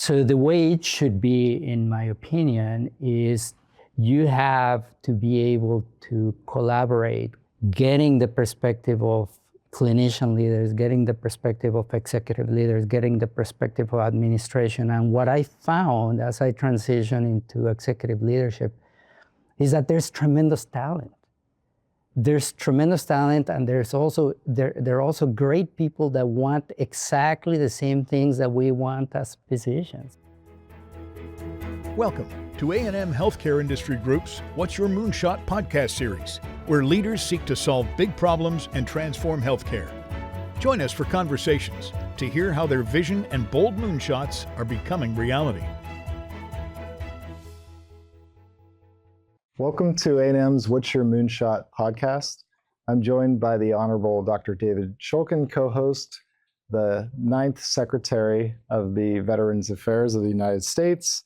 So the way it should be, in my opinion, is you have to be able to collaborate, getting the perspective of clinician leaders, getting the perspective of executive leaders, getting the perspective of administration. And what I found as I transitioned into executive leadership is that there's tremendous talent. There's tremendous talent, and there are also great people that want exactly the same things that we want as physicians. Welcome to A&M Healthcare Industry Group's What's Your Moonshot podcast series, where leaders seek to solve big problems and transform healthcare. Join us for conversations to hear how their vision and bold moonshots are becoming reality. Welcome to A&M's What's Your Moonshot podcast. I'm joined by the Honorable Dr. David Shulkin, co-host, the 9th Secretary of the Veterans Affairs of the United States,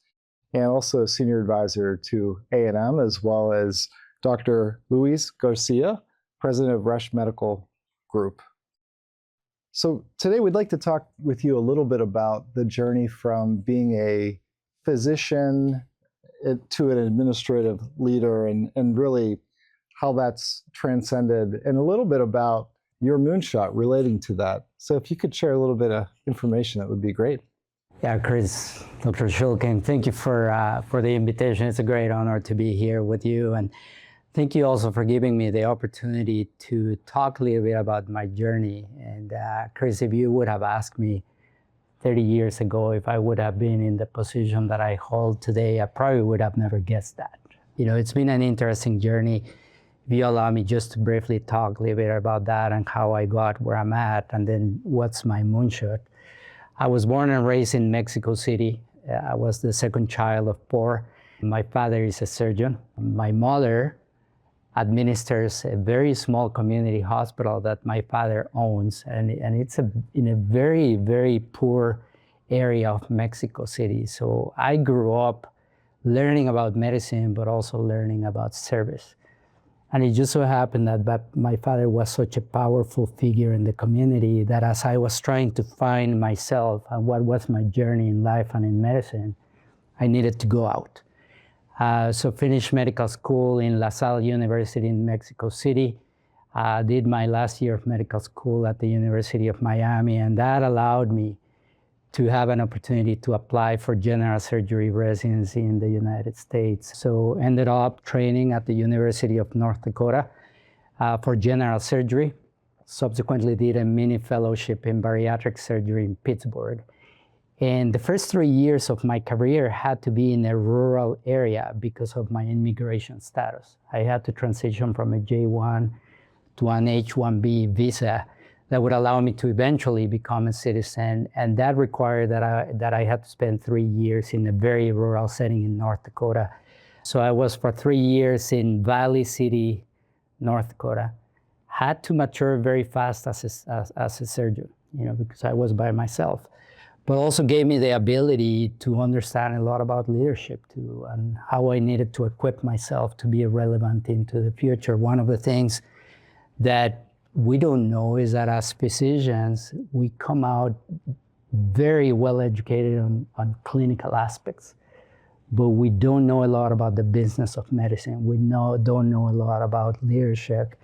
and also Senior Advisor to A&M, as well as Dr. Luis Garcia, President of Rush Medical Group. So today we'd like to talk with you a little bit about the journey from being a physician to an administrative leader and really how that's transcended, and a little bit about your moonshot relating to that. So if you could share a little bit of information, that would be great. Yeah, Chris, Dr. Shulkin, thank you for the invitation. It's a great honor to be here with you. And thank you also for giving me the opportunity to talk a little bit about my journey. And Chris, if you would have asked me 30 years ago if I would have been in the position that I hold today, I probably would have never guessed that. You know, it's been an interesting journey. If you allow me just to briefly talk a little bit about that and how I got where I'm at, and then what's my moonshot. I was born and raised in Mexico City. I was the second child of 4. My father is a surgeon. My mother administers a very small community hospital that my father owns, and it's in a very, very poor area of Mexico City. So I grew up learning about medicine, but also learning about service. And it just so happened that my father was such a powerful figure in the community that as I was trying to find myself and what was my journey in life and in medicine, I needed to go out. So finished medical school in La Salle University in Mexico City. Did my last year of medical school at the University of Miami, and that allowed me to have an opportunity to apply for general surgery residency in the United States. So ended up training at the University of North Dakota for general surgery. Subsequently did a mini fellowship in bariatric surgery in Pittsburgh. And the first 3 years of my career had to be in a rural area because of my immigration status. I had to transition from a J1 to an H1B visa that would allow me to eventually become a citizen. And that required that I had to spend 3 years in a very rural setting in North Dakota. So I was for 3 years in Valley City, North Dakota. Had to mature very fast as a surgeon, you know, because I was by myself. But also gave me the ability to understand a lot about leadership too, and how I needed to equip myself to be relevant into the future. One of the things that we don't know is that as physicians, we come out very well educated on clinical aspects, but we don't know a lot about the business of medicine. We don't know a lot about leadership.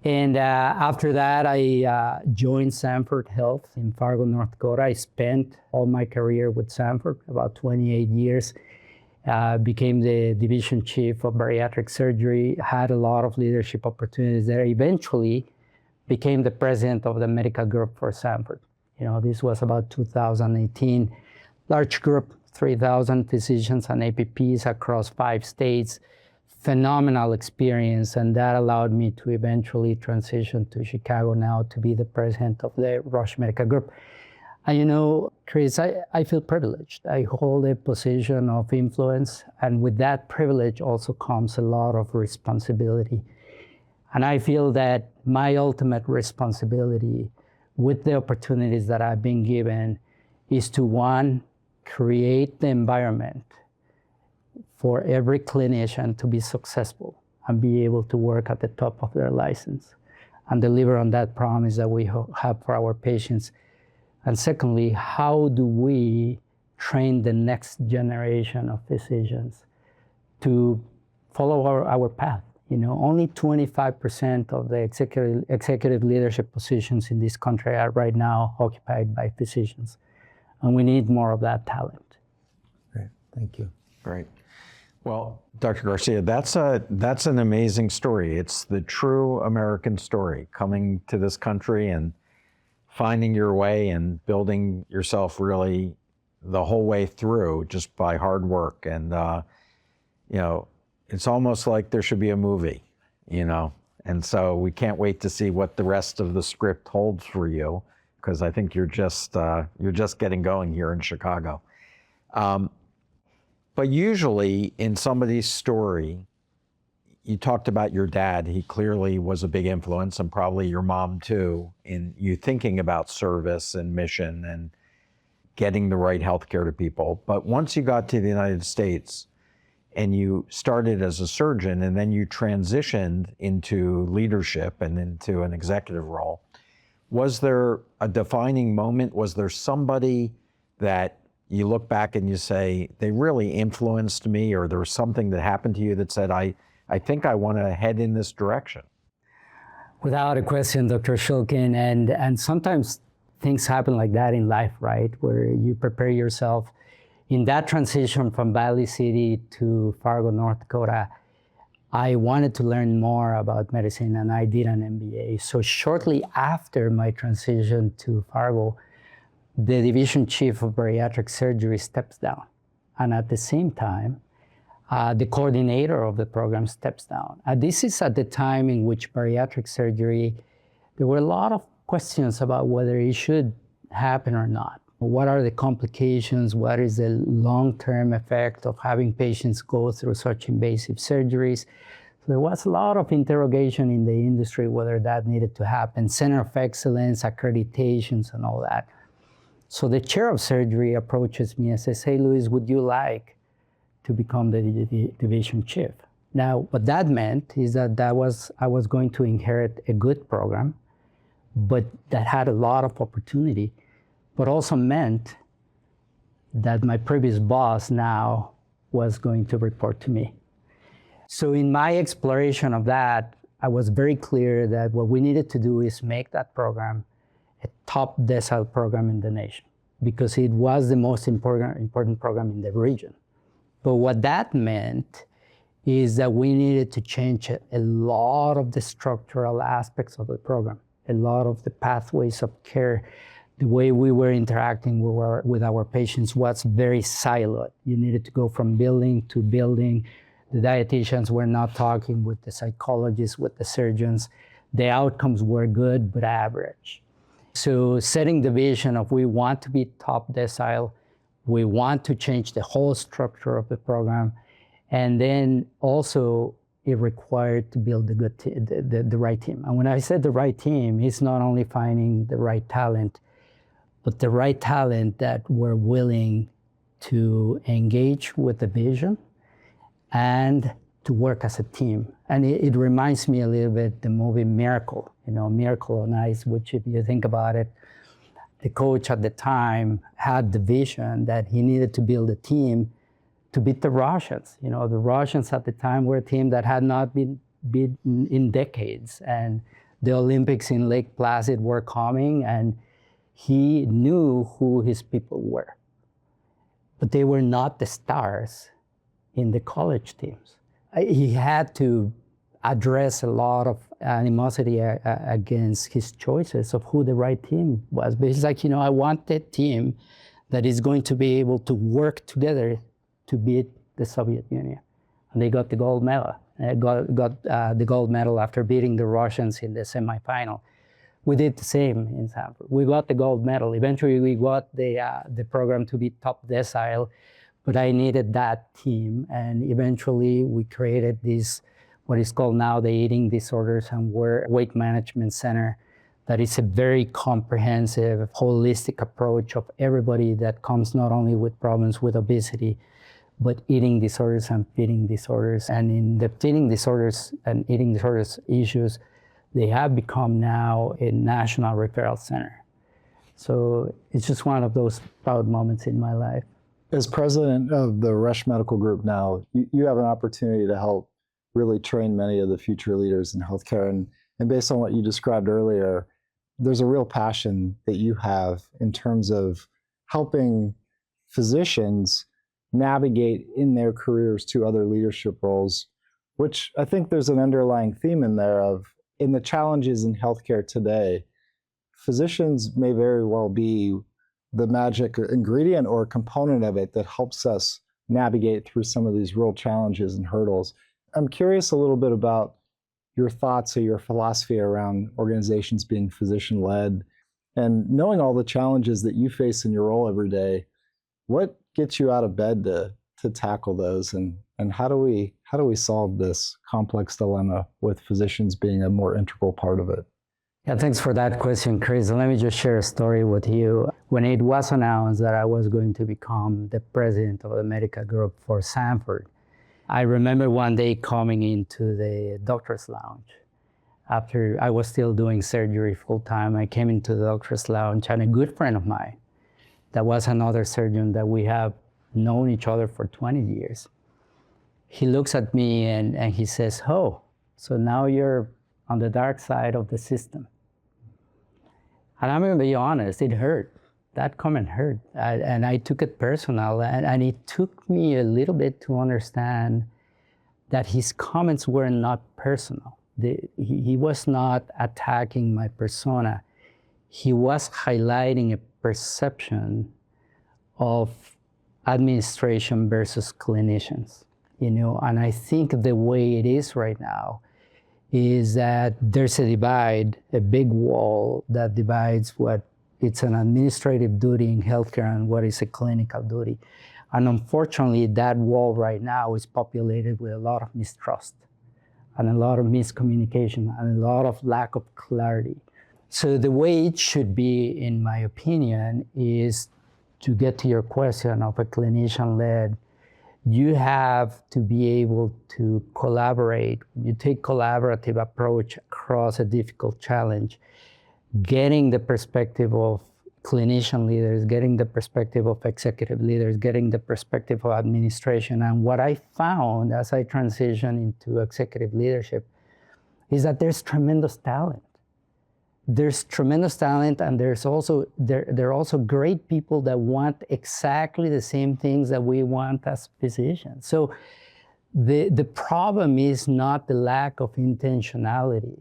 And after that, I joined Sanford Health in Fargo, North Dakota. I spent all my career with Sanford, about 28 years. Became the division chief of bariatric surgery, had a lot of leadership opportunities there. Eventually became the president of the medical group for Sanford. You know, this was about 2018. Large group, 3,000 physicians and APPs across 5 states. Phenomenal experience, and that allowed me to eventually transition to Chicago now to be the president of the Rush Medical Group. And you know, Chris, I feel privileged. I hold a position of influence, and with that privilege also comes a lot of responsibility. And I feel that my ultimate responsibility with the opportunities that I've been given is to, 1, create the environment for every clinician to be successful and be able to work at the top of their license and deliver on that promise that we have for our patients. And secondly, how do we train the next generation of physicians to follow our path. Only 25% of the executive leadership positions in this country are right now occupied by physicians. And we need more of that talent. Great, thank you. Great. Well, Dr. Garcia, that's an amazing story. It's the true American story, coming to this country and finding your way and building yourself really the whole way through just by hard work. And, it's almost like there should be a movie, and so we can't wait to see what the rest of the script holds for you, because I think you're just getting going here in Chicago. But usually in somebody's story, you talked about your dad. He clearly was a big influence, and probably your mom too, in you thinking about service and mission and getting the right healthcare to people. But once you got to the United States and you started as a surgeon and then you transitioned into leadership and into an executive role, was there a defining moment? Was there somebody that you look back and you say, they really influenced me, or there was something that happened to you that said, I think I want to head in this direction? Without a question, Dr. Shulkin, and sometimes things happen like that in life, right? Where you prepare yourself. In that transition from Valley City to Fargo, North Dakota, I wanted to learn more about medicine, and I did an MBA. So shortly after my transition to Fargo, the division chief of bariatric surgery steps down. And at the same time, the coordinator of the program steps down. This is at the time in which bariatric surgery, there were a lot of questions about whether it should happen or not. What are the complications? What is the long-term effect of having patients go through such invasive surgeries? So there was a lot of interrogation in the industry whether that needed to happen, center of excellence, accreditations, and all that. So the chair of surgery approaches me and says, "Hey, Luis, would you like to become the division chief?" Now, what that meant is that I was going to inherit a good program, but that had a lot of opportunity, but also meant that my previous boss now was going to report to me. So in my exploration of that, I was very clear that what we needed to do is make that program a top decile program in the nation, because it was the most important program in the region. But what that meant is that we needed to change a lot of the structural aspects of the program, a lot of the pathways of care. The way we were interacting with our patients was very siloed. You needed to go from building to building. The dietitians were not talking with the psychologists, with the surgeons. The outcomes were good, but average. So setting the vision of we want to be top decile, we want to change the whole structure of the program, and then also it required to build the right team. And when I said the right team, it's not only finding the right talent, but the right talent that were willing to engage with the vision and to work as a team. And it reminds me a little bit the movie Miracle, Miracle on Ice, which if you think about it, the coach at the time had the vision that he needed to build a team to beat the Russians. The Russians at the time were a team that had not been beaten in decades. And the Olympics in Lake Placid were coming, and he knew who his people were. But they were not the stars in the college teams. He had to address a lot of animosity against his choices of who the right team was. But he's like, I want a team that is going to be able to work together to beat the Soviet Union. And they got the gold medal. Got the gold medal after beating the Russians in the semifinal. We did the same in Stanford. We got the gold medal. Eventually, we got the program to be top decile, but I needed that team. And eventually, we created this, what is called now the Eating Disorders and Weight Management Center. That is a very comprehensive, holistic approach of everybody that comes not only with problems with obesity, but eating disorders and feeding disorders. And in the feeding disorders and eating disorders issues, they have become now a national referral center. So it's just one of those proud moments in my life. As president of the Rush Medical Group now, you have an opportunity to help really train many of the future leaders in healthcare. And based on what you described earlier, there's a real passion that you have in terms of helping physicians navigate in their careers to other leadership roles, which I think there's an underlying theme in there of, in the challenges in healthcare today, physicians may very well be the magic ingredient or component of it that helps us navigate through some of these real challenges and hurdles. I'm curious a little bit about your thoughts or your philosophy around organizations being physician-led, and knowing all the challenges that you face in your role every day. What gets you out of bed to tackle those, and how do we solve this complex dilemma with physicians being a more integral part of it? Yeah, thanks for that question, Chris. Let me just share a story with you. When it was announced that I was going to become the president of the medical group for Sanford, I remember one day coming into the doctor's lounge. After I was still doing surgery full time, I came into the doctor's lounge, and a good friend of mine that was another surgeon that we have known each other for 20 years. He looks at me and he says, "Oh, so now you're on the dark side of the system." And I'm going to be honest, it hurt. That comment hurt. And I took it personal. And it took me a little bit to understand that his comments were not personal. He was not attacking my persona. He was highlighting a perception of administration versus clinicians, and I think the way it is right now is that there's a divide, a big wall that divides what it's an administrative duty in healthcare and what is a clinical duty. And unfortunately, that wall right now is populated with a lot of mistrust and a lot of miscommunication and a lot of lack of clarity. So the way it should be, in my opinion, is to get to your question of a clinician-led. You have to be able to collaborate. You take collaborative approach across a difficult challenge, getting the perspective of clinician leaders, getting the perspective of executive leaders, getting the perspective of administration. And what I found as I transitioned into executive leadership is that there's tremendous talent. There's tremendous talent, and there are also great people that want exactly the same things that we want as physicians. So the problem is not the lack of intentionality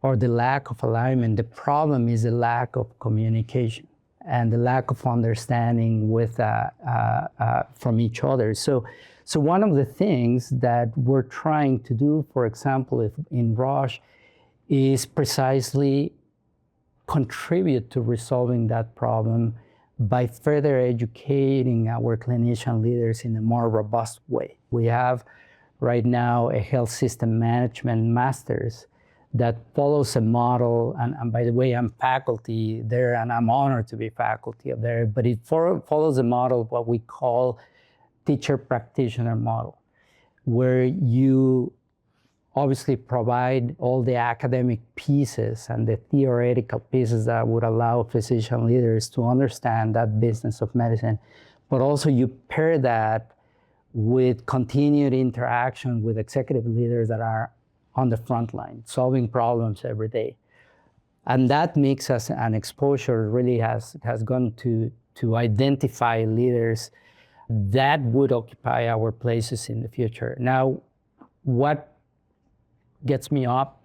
or the lack of alignment. The problem is the lack of communication and the lack of understanding with from each other. So one of the things that we're trying to do, for example, in Roche, is precisely contribute to resolving that problem by further educating our clinician leaders in a more robust way. We have right now a health system management master's that follows a model, and by the way, I'm faculty there, and I'm honored to be faculty up there, but it follows a model, what we call teacher practitioner model, where you obviously provide all the academic pieces and the theoretical pieces that would allow physician leaders to understand that business of medicine, but also you pair that with continued interaction with executive leaders that are on the front line, solving problems every day. And that makes us an exposure really has gone to identify leaders that would occupy our places in the future. Now, what gets me up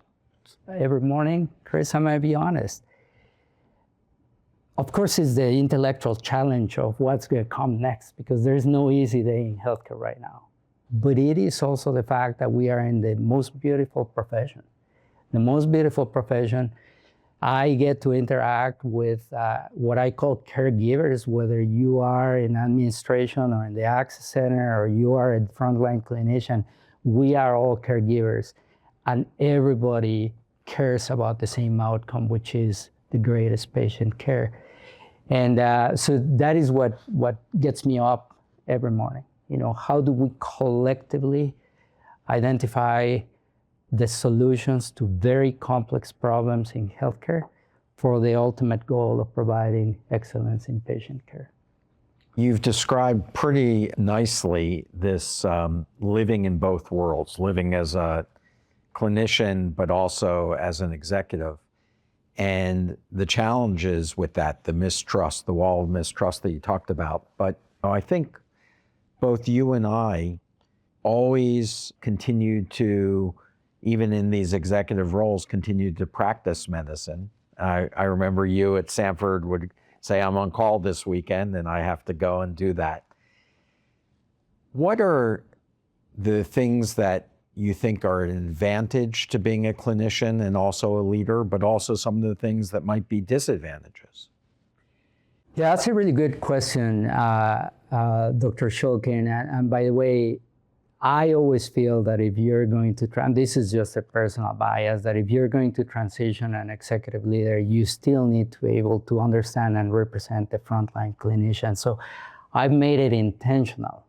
every morning, Chris, I'm gonna be honest. Of course, it's the intellectual challenge of what's gonna come next, because there's no easy day in healthcare right now. But it is also the fact that we are in the most beautiful profession. The most beautiful profession. I get to interact with what I call caregivers, whether you are in administration or in the access center or you are a frontline clinician, we are all caregivers. And everybody cares about the same outcome, which is the greatest patient care. And so that is what gets me up every morning. How do we collectively identify the solutions to very complex problems in healthcare for the ultimate goal of providing excellence in patient care? You've described pretty nicely this living in both worlds, living as a clinician, but also as an executive. And the challenges with that, the mistrust, the wall of mistrust that you talked about. But I think both you and I always continued to, even in these executive roles, continued to practice medicine. I remember you at Sanford would say, I'm on call this weekend and I have to go and do that. What are the things that you think are an advantage to being a clinician and also a leader, but also some of the things that might be disadvantages? Yeah, that's a really good question, Dr. Shulkin. And by the way, I always feel that if you're going to, and this is just a personal bias, that if you're going to transition an executive leader, you still need to be able to understand and represent the frontline clinician. So I've made it intentional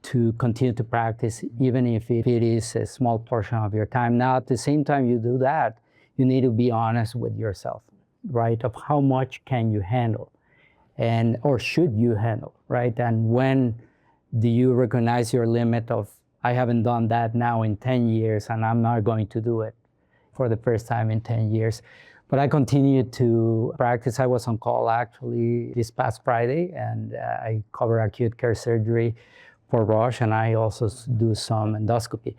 to continue to practice, even if it is a small portion of your time. Now, at the same time you do that, you need to be honest with yourself, right? Of how much can you handle, and or should you handle, right? And when do you recognize your limit of, I haven't done that now in 10 years and I'm not going to do it for the first time in 10 years. But I continued to practice. I was on call actually this past Friday, and I cover acute care surgery for Roche, and I also do some endoscopy.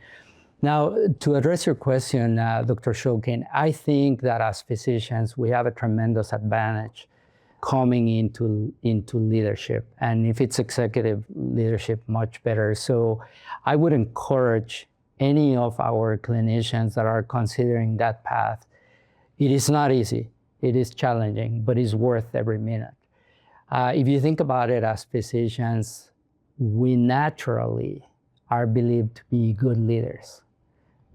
Now, to address your question, Dr. Shulkin, I think that as physicians, we have a tremendous advantage coming into leadership. And if it's executive leadership, much better. So I would encourage any of our clinicians that are considering that path. It is not easy, it is challenging, but it's worth every minute. If you think about it as physicians, we naturally are believed to be good leaders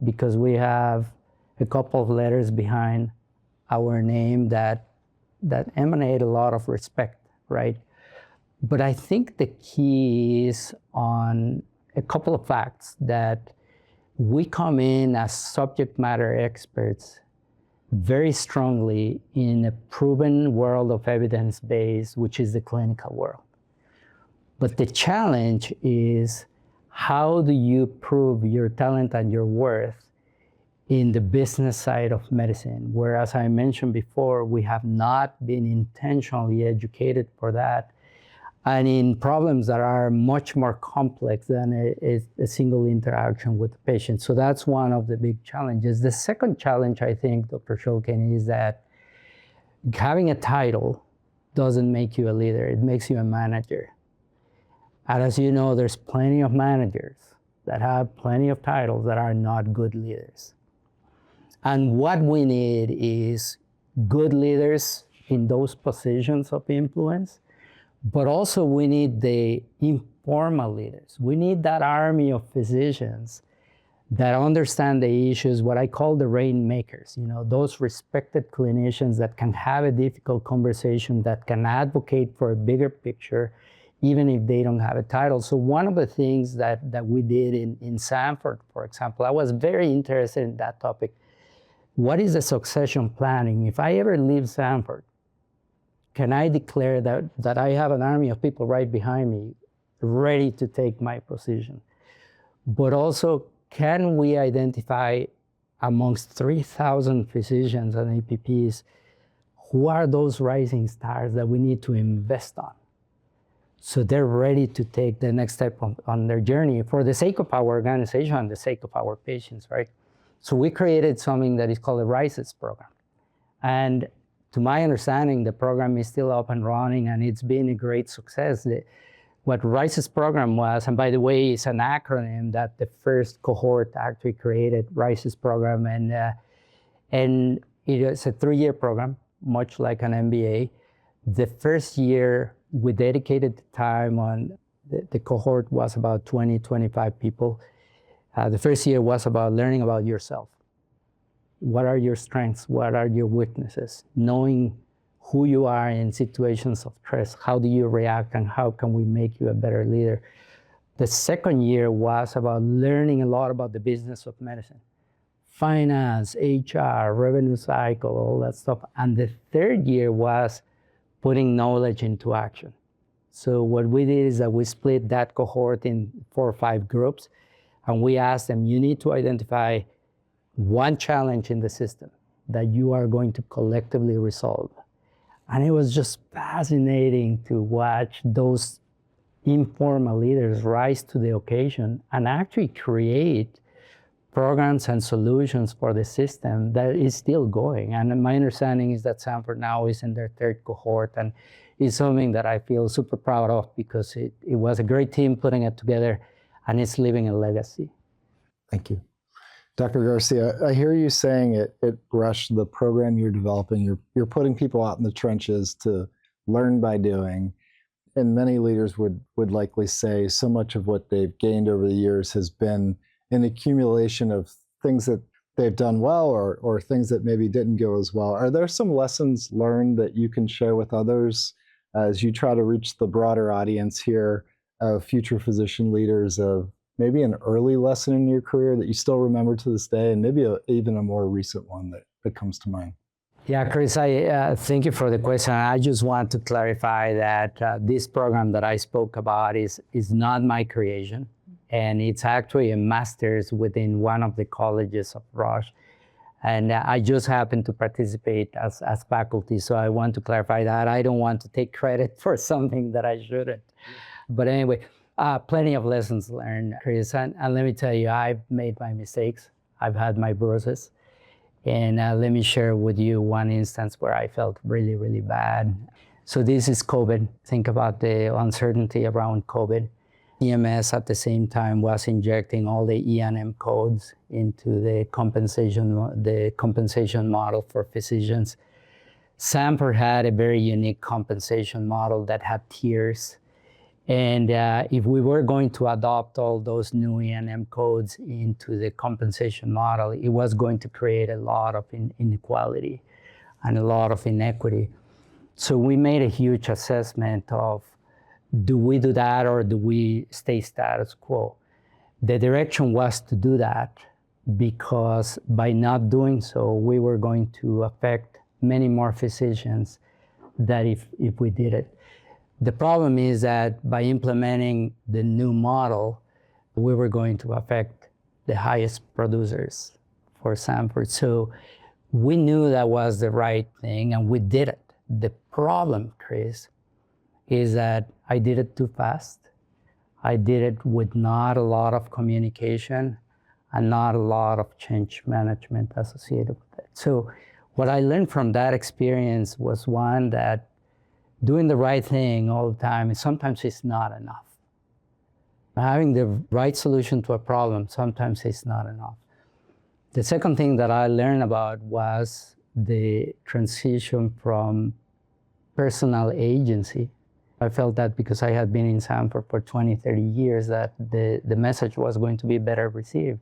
because we have a couple of letters behind our name that emanate a lot of respect, right? But I think the key is on a couple of facts that we come in as subject matter experts very strongly in a proven world of evidence-based, which is the clinical world. But the challenge is, how do you prove your talent and your worth in the business side of medicine, where, as I mentioned before, we have not been intentionally educated for that, and in problems that are much more complex than a single interaction with the patient. So that's one of the big challenges. The second challenge, I think, Dr. Shulkin, is that having a title doesn't make you a leader, it makes you a manager. And as you know, there's plenty of managers that have plenty of titles that are not good leaders. And what we need is good leaders in those positions of influence, but also we need the informal leaders. We need that army of physicians that understand the issues, what I call the rainmakers, those respected clinicians that can have a difficult conversation, that can advocate for a bigger picture, even if they don't have a title. So one of the things that we did in Sanford, for example, I was very interested in that topic. What is the succession planning? If I ever leave Sanford, can I declare that I have an army of people right behind me ready to take my position? But also, can we identify amongst 3,000 physicians and APPs, who are those rising stars that we need to invest on? So they're ready to take the next step on their journey for the sake of our organization and the sake of our patients, right? So we created something that is called a RISES program. And to my understanding, the program is still up and running, and it's been a great success. What RISES program was, and by the way, it's an acronym that the first cohort actually created, RISES program, and it is a 3-year program, much like an MBA. The first year, we dedicated the time on, the cohort was about 20, 25 people. The first year was about learning about yourself. What are your strengths? What are your weaknesses? Knowing who you are in situations of stress, how do you react, and how can we make you a better leader? The second year was about learning a lot about the business of medicine. Finance, HR, revenue cycle, all that stuff. And the third year was putting knowledge into action. So what we did is that we split that cohort in 4 or 5 groups, and we asked them, you need to identify one challenge in the system that you are going to collectively resolve. And it was just fascinating to watch those informal leaders rise to the occasion and actually create programs and solutions for the system that is still going. And my understanding is that Sanford now is in their 3rd cohort, and it's something that I feel super proud of because it was a great team putting it together, and it's leaving a legacy. Thank you. Dr. Garcia, I hear you saying at Rush, the program you're developing, you're putting people out in the trenches to learn by doing. And many leaders would likely say so much of what they've gained over the years has been an accumulation of things that they've done well or things that maybe didn't go as well. Are there some lessons learned that you can share with others as you try to reach the broader audience here of future physician leaders, of maybe an early lesson in your career that you still remember to this day, and maybe even a more recent one that comes to mind? Yeah, Chris, I thank you for the question. I just want to clarify that this program that I spoke about is not my creation, and it's actually a master's within one of the colleges of Rush. And I just happened to participate as faculty, so I want to clarify that. I don't want to take credit for something that I shouldn't. But anyway, plenty of lessons learned, Chris. And let me tell you, I've made my mistakes. I've had my bruises. And let me share with you one instance where I felt really, really bad. So this is COVID. Think about the uncertainty around COVID. EMS at the same time was injecting all the E&M codes into the compensation model for physicians. Sanford had a very unique compensation model that had tiers. And if we were going to adopt all those new E&M codes into the compensation model, it was going to create a lot of inequality and a lot of inequity. So we made a huge assessment of, do we do that or do we stay status quo? The direction was to do that because by not doing so, we were going to affect many more physicians than if we did it. The problem is that by implementing the new model, we were going to affect the highest producers for Sanford. So we knew that was the right thing, and we did it. The problem, Chris, is that I did it too fast. I did it with not a lot of communication and not a lot of change management associated with it. So what I learned from that experience was, one, that doing the right thing all the time, sometimes it's not enough. Having the right solution to a problem, sometimes it's not enough. The second thing that I learned about was the transition from personal agency. I felt that because I had been in Sanford for 20, 30 years, that the message was going to be better received.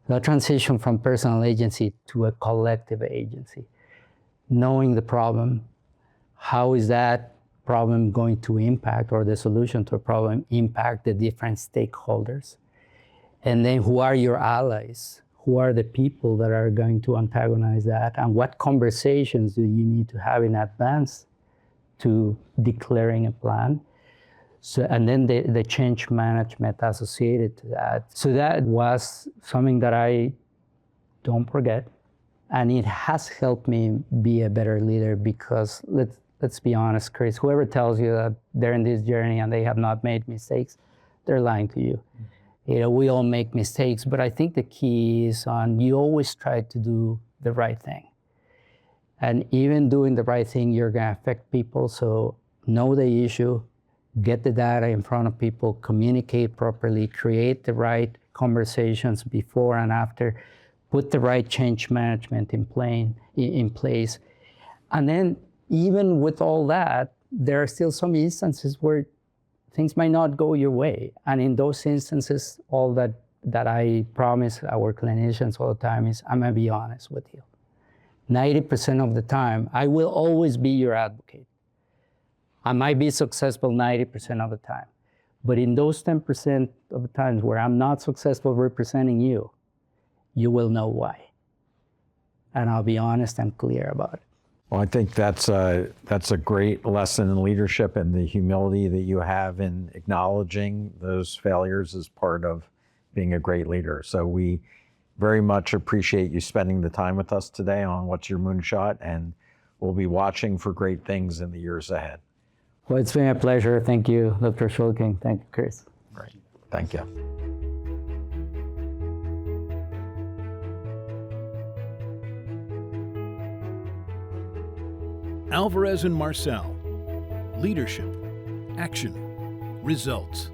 The transition from personal agency to a collective agency. Knowing the problem, how is that problem going to impact, or the solution to a problem impact the different stakeholders? And then who are your allies? Who are the people that are going to antagonize that? And what conversations do you need to have in advance to declaring a plan? So, and then the change management associated to that. So that was something that I don't forget. And it has helped me be a better leader, because let's be honest, Chris, whoever tells you that they're in this journey and they have not made mistakes, they're lying to you. You know, we all make mistakes, but I think the key is on, you always try to do the right thing. And even doing the right thing, you're gonna affect people. So know the issue, get the data in front of people, communicate properly, create the right conversations before and after, put the right change management in place. And then even with all that, there are still some instances where things might not go your way. And in those instances, all that I promise our clinicians all the time is, I'm gonna be honest with you. 90% of the time, I will always be your advocate. I might be successful 90% of the time. But in those 10% of the times where I'm not successful representing you, you will know why. And I'll be honest and clear about it. Well, I think that's a great lesson in leadership, and the humility that you have in acknowledging those failures is part of being a great leader. So we very much appreciate you spending the time with us today on What's Your Moonshot, and we'll be watching for great things in the years ahead. Well, it's been a pleasure. Thank you, Dr. Shulkin. Thank you, Chris. Great. Thank you. Alvarez and Marcel. Leadership, action, results.